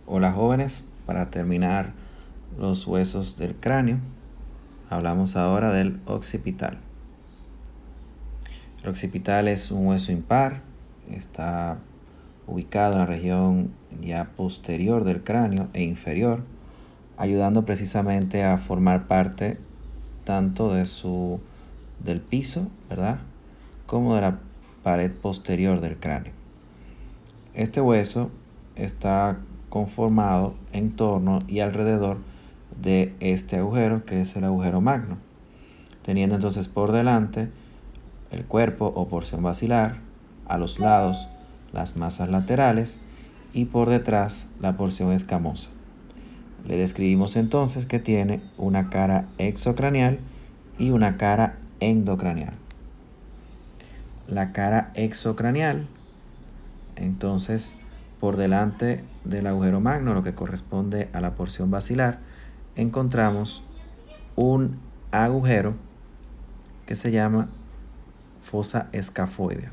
Hola jóvenes, para terminar los huesos del cráneo, hablamos ahora del occipital. El occipital es un hueso impar, está ubicado en la región ya posterior del cráneo e inferior, ayudando precisamente a formar parte tanto del piso, ¿verdad?, como de la pared posterior del cráneo. Este hueso está conformado en torno y alrededor de este agujero, que es el agujero magno, teniendo entonces por delante el cuerpo o porción basilar, a los lados las masas laterales y por detrás la porción escamosa. Le describimos entonces que tiene una cara exocranial y una cara endocranial. La cara exocranial, entonces, por delante del agujero magno, lo que corresponde a la porción basilar, encontramos un agujero que se llama fosa escafoidea.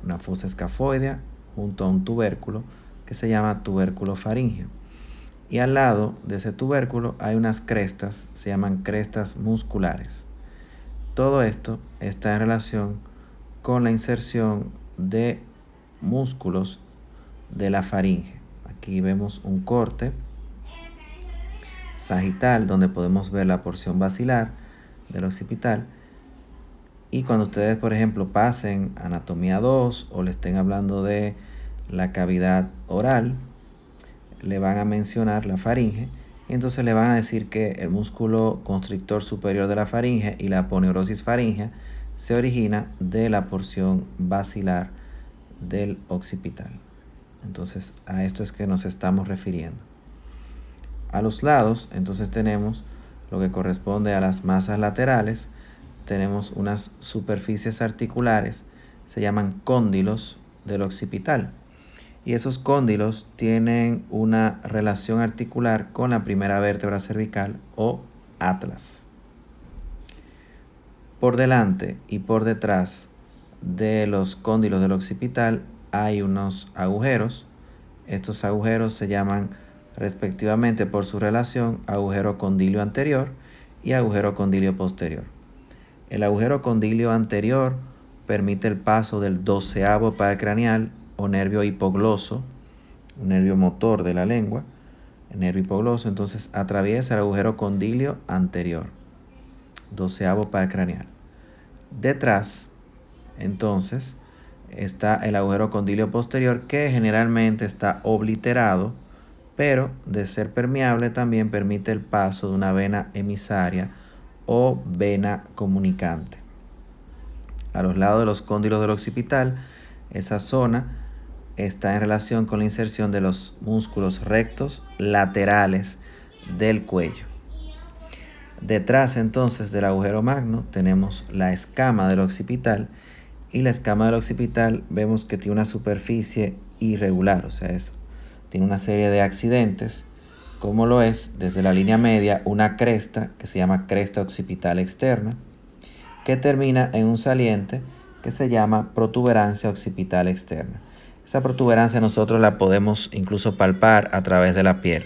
Una fosa escafoidea junto a un tubérculo que se llama tubérculo faríngeo. Y al lado de ese tubérculo hay unas crestas, se llaman crestas musculares. Todo esto está en relación con la inserción de músculos de la faringe. Aquí vemos un corte sagital donde podemos ver la porción basilar del occipital. Y cuando ustedes, por ejemplo, pasen anatomía 2 o le estén hablando de la cavidad oral, le van a mencionar la faringe y entonces le van a decir que el músculo constrictor superior de la faringe y la aponeurosis faríngea se origina de la porción basilar del occipital. Entonces a esto es que nos estamos refiriendo. A los lados entonces tenemos lo que corresponde a las masas laterales. Tenemos unas superficies articulares, se llaman cóndilos del occipital. Y esos cóndilos tienen una relación articular con la primera vértebra cervical o atlas. Por delante y por detrás de los cóndilos del occipital hay unos agujeros. Estos agujeros se llaman respectivamente por su relación agujero condilio anterior y agujero condilio posterior. El agujero condilio anterior permite el paso del 12º paracraneal o nervio hipogloso, un nervio motor de la lengua, el nervio hipogloso, entonces atraviesa el agujero condilio anterior, 12º paracraneal. Detrás, entonces, está el agujero condilio posterior, que generalmente está obliterado, pero de ser permeable también permite el paso de una vena emisaria o vena comunicante. A los lados de los cóndilos del occipital, esa zona está en relación con la inserción de los músculos rectos laterales del cuello. Detrás entonces del agujero magno tenemos la escama del occipital, y la escama del occipital vemos que tiene una superficie irregular, o sea, tiene una serie de accidentes, como lo es desde la línea media una cresta que se llama cresta occipital externa, que termina en un saliente que se llama protuberancia occipital externa. Esa protuberancia nosotros la podemos incluso palpar a través de la piel.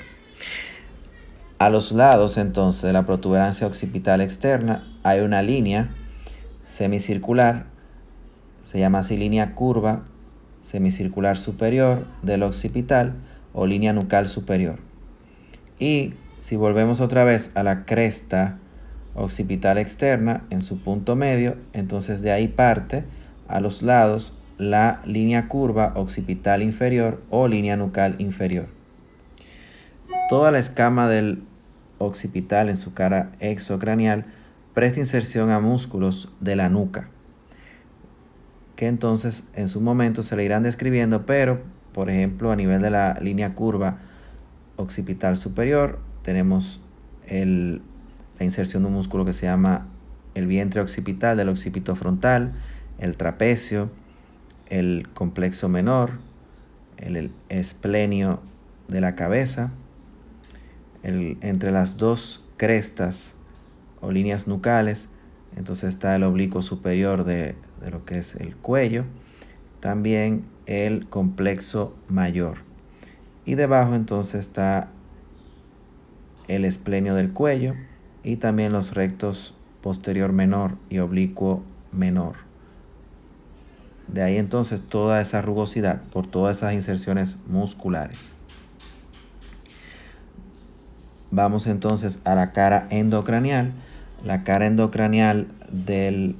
A los lados entonces de la protuberancia occipital externa hay una línea semicircular, se llama así línea curva semicircular superior del occipital o línea nucal superior. Y si volvemos otra vez a la cresta occipital externa en su punto medio, entonces de ahí parte a los lados la línea curva occipital inferior o línea nucal inferior. Toda la escama del occipital en su cara exocranial presta inserción a músculos de la nuca, que entonces en su momento se le irán describiendo, pero por ejemplo a nivel de la línea curva occipital superior tenemos la inserción de un músculo que se llama el vientre occipital del occipito frontal, el trapecio, el complexo menor, el esplenio de la cabeza, entre las dos crestas o líneas nucales, entonces está el oblicuo superior de lo que es el cuello, también el complexo mayor. Y debajo entonces está el esplenio del cuello y también los rectos posterior menor y oblicuo menor. De ahí entonces toda esa rugosidad por todas esas inserciones musculares. Vamos entonces a la cara endocranial. La cara endocranial del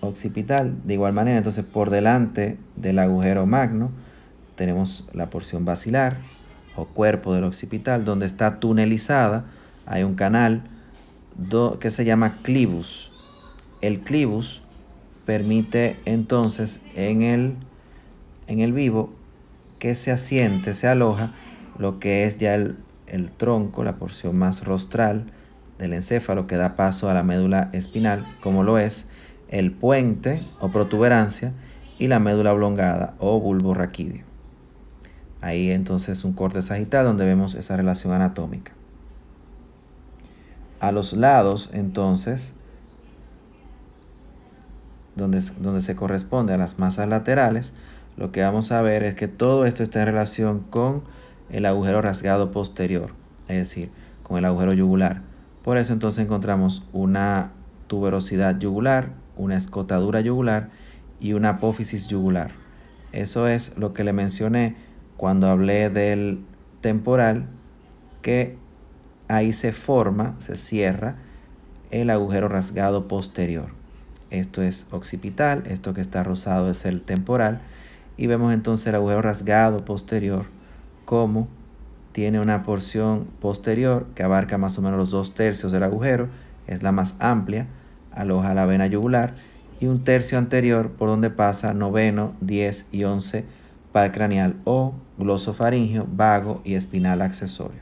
occipital, de igual manera, entonces por delante del agujero magno tenemos la porción basilar o cuerpo del occipital, donde está tunelizada. Hay un canal que se llama clivus. El clivus permite entonces en el vivo que se asiente, se aloja lo que es ya el tronco, la porción más rostral del encéfalo que da paso a la médula espinal, como lo es el puente o protuberancia y la médula oblongada o bulbo raquídeo. Ahí entonces un corte sagital donde vemos esa relación anatómica. A los lados entonces, donde se corresponde a las masas laterales, lo que vamos a ver es que todo esto está en relación con el agujero rasgado posterior, es decir, con el agujero yugular. Por eso entonces encontramos una tuberosidad yugular, una escotadura yugular y una apófisis yugular. Eso es lo que le mencioné cuando hablé del temporal, que ahí se forma, se cierra el agujero rasgado posterior. Esto es occipital, esto que está rosado es el temporal, y vemos entonces el agujero rasgado posterior como tiene una porción posterior que abarca más o menos los 2/3 del agujero, es la más amplia, aloja la vena yugular, y un tercio anterior por donde pasa noveno, 10 y 11 par craneal o glosofaringeo, vago y espinal accesorio.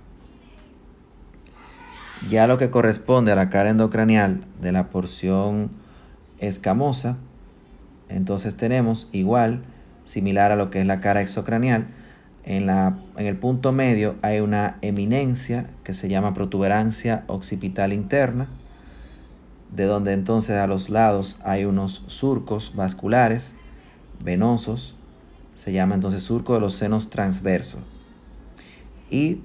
Ya lo que corresponde a la cara endocranial de la porción escamosa, entonces tenemos igual, similar a lo que es la cara exocranial, en el punto medio hay una eminencia que se llama protuberancia occipital interna, de donde entonces a los lados hay unos surcos vasculares, venosos, se llama entonces surco de los senos transversos. Y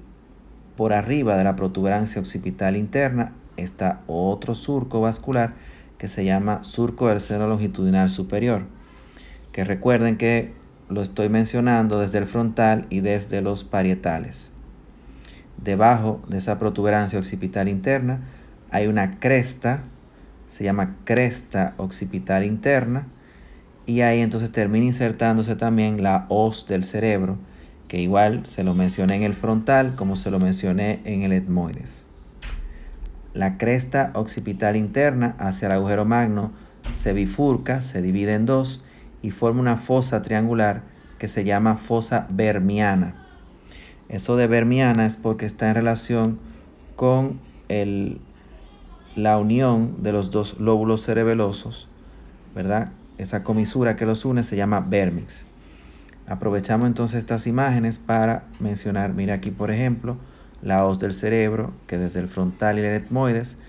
por arriba de la protuberancia occipital interna está otro surco vascular que se llama surco del seno longitudinal superior, que recuerden que lo estoy mencionando desde el frontal y desde los parietales. Debajo de esa protuberancia occipital interna hay una cresta, se llama cresta occipital interna, y ahí entonces termina insertándose también la hoz del cerebro, que igual se lo mencioné en el frontal como se lo mencioné en el etmoides. La cresta occipital interna hacia el agujero magno se bifurca, se divide en dos y forma una fosa triangular que se llama fosa vermiana. Eso de vermiana es porque está en relación con la unión de los dos lóbulos cerebelosos, ¿verdad? Esa comisura que los une se llama vermix. Aprovechamos entonces estas imágenes para mencionar, mira aquí por ejemplo, la hoz del cerebro que desde el frontal y el etmoides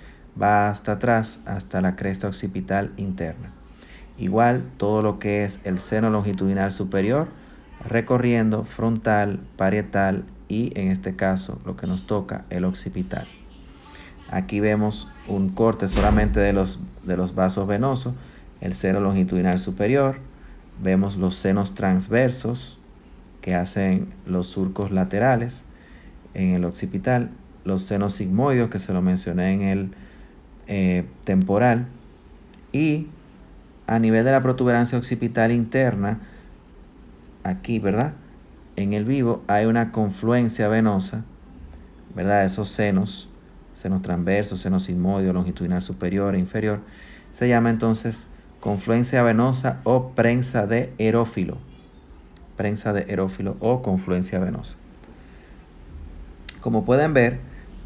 va hasta atrás, hasta la cresta occipital interna. Igual todo lo que es el seno longitudinal superior, recorriendo frontal, parietal y en este caso lo que nos toca, el occipital. Aquí vemos un corte solamente de los vasos venosos, el seno longitudinal superior. Vemos los senos transversos que hacen los surcos laterales en el occipital, los senos sigmoideos que se lo mencioné en el temporal, y a nivel de la protuberancia occipital interna, aquí, ¿verdad? En el vivo hay una confluencia venosa, ¿verdad? Esos senos transversos, seno sigmoideo, longitudinal superior e inferior, se llama entonces confluencia venosa o prensa de Erófilo. Prensa de Erófilo o confluencia venosa. Como pueden ver,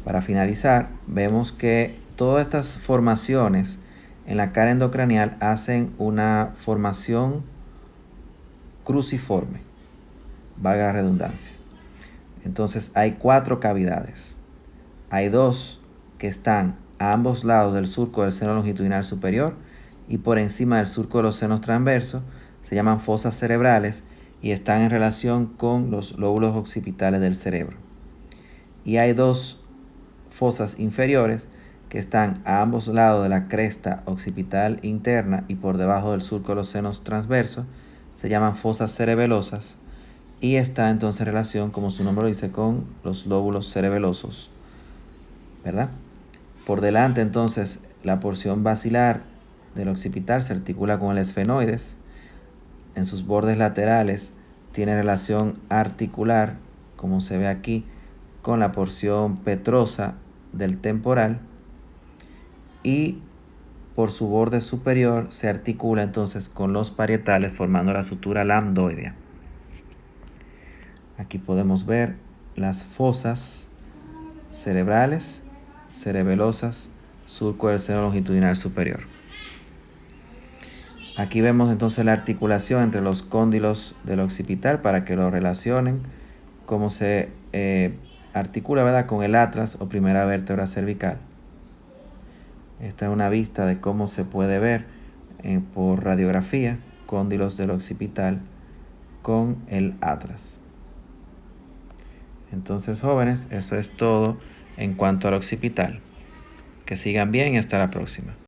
para finalizar, vemos que todas estas formaciones en la cara endocranial hacen una formación cruciforme, valga la redundancia. Entonces hay 4 cavidades. Hay 2 que están a ambos lados del surco del seno longitudinal superior y por encima del surco de los senos transversos, se llaman fosas cerebrales, y están en relación con los lóbulos occipitales del cerebro. Y hay dos fosas inferiores que están a ambos lados de la cresta occipital interna y por debajo del surco de los senos transversos. Se llaman fosas cerebelosas y está entonces en relación, como su nombre lo dice, con los lóbulos cerebelosos, ¿verdad? Por delante entonces la porción basilar del occipital se articula con el esfenoides. En sus bordes laterales tiene relación articular, como se ve aquí, con la porción petrosa del temporal, y por su borde superior se articula entonces con los parietales formando la sutura lambdoidea. Aquí podemos ver las fosas cerebrales, cerebelosas, surco del seno longitudinal superior. Aquí vemos entonces la articulación entre los cóndilos del occipital para que lo relacionen, cómo se articula, ¿verdad?, con el atlas o primera vértebra cervical. Esta es una vista de cómo se puede ver por radiografía cóndilos del occipital con el atlas. Entonces, jóvenes, eso es todo en cuanto al occipital. Que sigan bien y hasta la próxima.